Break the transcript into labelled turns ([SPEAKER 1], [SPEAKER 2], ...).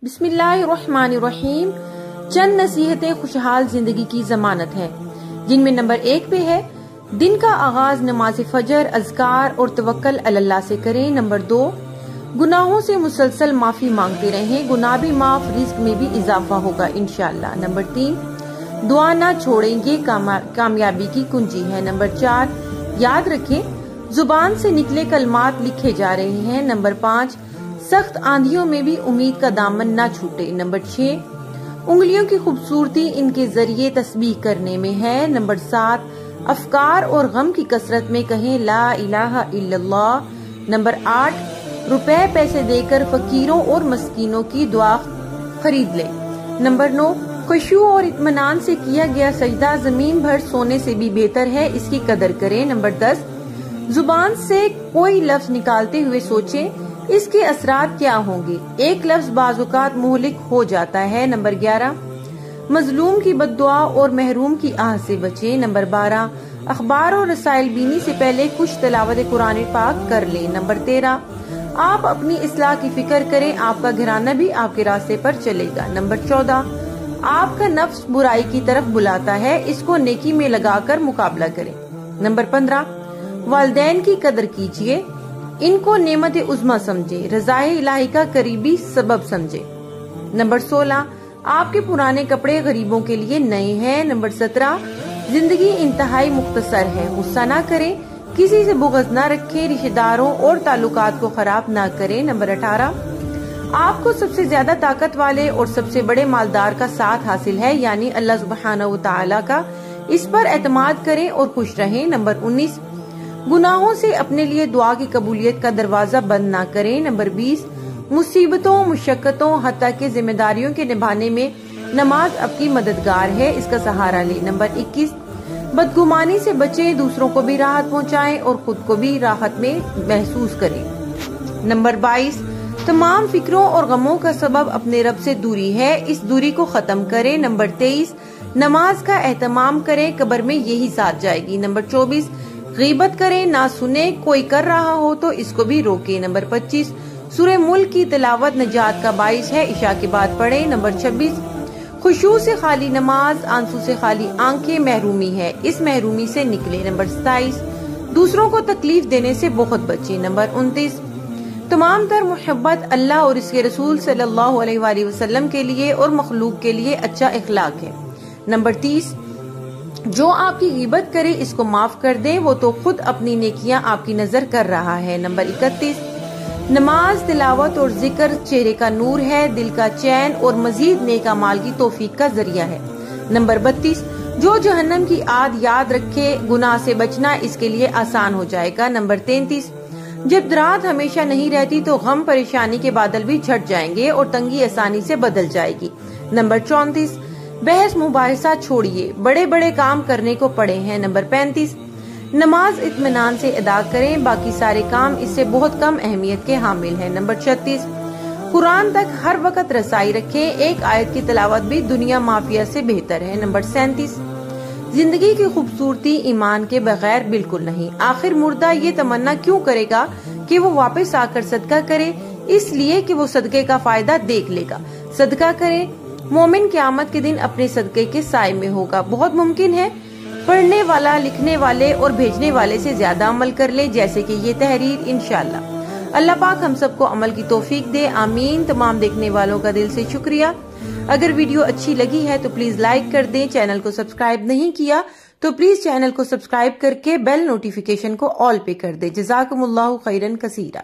[SPEAKER 1] बिस्मिल्लाहिर्रहमानिर्रहीम। चंद नसीहतें खुशहाल जिंदगी की जमानत है, जिनमें नंबर 1 पे है दिन का आगाज नमाज फजर, अज़कार और तवक्कल अल्लाह से करें। नंबर 2, गुनाहों से मुसलसल माफी मांगते रहें, गुनाह भी माफ, रिस्क में भी इजाफा होगा इंशाअल्लाह। नंबर 3, दुआ ना छोड़ें, ये कामयाबी की कुंजी है। नंबर 4, याद रखें जुबान से निकले कलमात लिखे जा रहे हैं। नंबर 5, सख्त आंधियों में भी उम्मीद का दामन ना छूटे। नंबर 6, उंगलियों की खूबसूरती इनके जरिए तस्बीह करने में है। नंबर 7, अफकार और गम की कसरत में कहें ला इलाहा इल्लल्लाह। नंबर 8, रुपए पैसे देकर फकीरों और मस्कीनों की दुआ खरीद ले। नंबर 9, खुशू और इत्मीनान से किया गया सजदा जमीन भर सोने से भी बेहतर है, इसकी कदर करें। नंबर 10, जुबान से कोई लफ्ज निकालते हुए सोचें इसके असरात क्या होंगे, एक लफ्ज बाजुकात मुहलिक हो जाता है। नंबर 11, मजलूम की बद्दुआ और महरूम की आह से बचें। नंबर 12, अखबार और रसाइल बीनी से पहले कुछ तिलावत कुरान पाक कर लें। नंबर 13, आप अपनी इस्लाह की फिक्र करें, आपका घराना भी आपके रास्ते पर चलेगा। नंबर 14, आपका नफ्स बुराई की तरफ बुलाता है, इसको नेकी में लगाकर मुकाबला करें। नंबर 15, वालिदैन की कदर कीजिए, इनको नेमत उज़्मा समझे, रज़ाए इलाही का करीबी सबब समझे। नंबर 16, आपके पुराने कपड़े गरीबों के लिए नए हैं। नंबर 17, जिंदगी इंतहाई मुख्तसर है, गुस्सा ना करें, किसी से बुग़्ज़ ना रखें, रिश्तेदारों और ताल्लुकात को खराब ना करें। नंबर 18, आपको सबसे ज्यादा ताकत वाले और सबसे बड़े मालदार का साथ हासिल है, यानी अल्लाह सुब्हानहू व तआला का, इस पर एतमाद करें और खुश रहें। नंबर 19, गुनाहों से अपने लिए दुआ की कबूलियत का दरवाजा बंद ना करें। नंबर 20, मुसीबतों मुशक्कतों हत्ता के जिम्मेदारियों के निभाने में नमाज आपकी मददगार है, इसका सहारा ले। नंबर 21, बदगुमानी से बचें, दूसरों को भी राहत पहुंचाएं और खुद को भी राहत में महसूस करें। नंबर 22, तमाम फिक्रों और गमों का सबब अपने रब से दूरी है, इस दूरी को खत्म करें। नंबर 23, नमाज का एहतमाम करें, कब्र में यही साथ जाएगी। नंबर 24, गीबत करें, ना सुने, कोई कर रहा हो तो इसको भी रोके। नंबर 25, सूरह मुल्क की तिलावत नजात का बाइस है, इशा के बाद पढ़े। नंबर 26, खुशू से खाली नमाज, आंसू से खाली आंखें महरूमी है, इस महरूमी से निकले। नंबर 27, दूसरों को तकलीफ देने से बहुत बचे। नंबर 29, तमाम तर मोहब्बत अल्लाह और इसके रसूल सल्लल्लाहु अलैहि वसल्लम के लिए और मखलूक के लिए अच्छा इखलाक है। नंबर 30, जो आपकी गीबत करे इसको माफ कर दे, वो तो खुद अपनी नेकियां आपकी नजर कर रहा है। नंबर 31, नमाज, तिलावत और जिक्र चेहरे का नूर है, दिल का चैन और मजीद नेका माल की तौफीक का जरिया है। नंबर 32, जो जहन्नम की आद याद रखे, गुनाह से बचना इसके लिए आसान हो जाएगा। नंबर 33, जब रात हमेशा नहीं रहती तो गम परेशानी के बादल भी छट जाएंगे और तंगी आसानी से बदल जाएगी। नंबर 34, बहस मुबाहिसा छोड़िए, बड़े बड़े काम करने को पड़े हैं। नंबर 35, नमाज इत्मीनान से अदा करें, बाकी सारे काम इससे बहुत कम अहमियत के हामिल हैं। नंबर 36, कुरान तक हर वक्त रसाई रखें, एक आयत की तिलावत भी दुनिया माफिया से बेहतर है। नंबर 37, जिंदगी की खूबसूरती ईमान के बगैर बिल्कुल नहीं, आखिर मुर्दा ये तमन्ना क्यों करेगा कि वो वापस आकर सदका करे, इसलिए कि वो सदके का फायदा देख लेगा। सदका करें, मोमिन क़यामत के दिन अपने सदके के साए में होगा। बहुत मुमकिन है पढ़ने वाला लिखने वाले और भेजने वाले से ज्यादा अमल कर ले, जैसे कि ये तहरीर। इंशाअल्लाह अल्लाह पाक हम सबको अमल की तौफीक दे, आमीन। तमाम देखने वालों का दिल से शुक्रिया। अगर वीडियो अच्छी लगी है तो प्लीज लाइक कर दें, चैनल को सब्सक्राइब नहीं किया तो प्लीज चैनल को सब्सक्राइब करके बेल नोटिफिकेशन को ऑल पे कर दे। जज़ाकुमुल्लाहु खैरन कसीरा।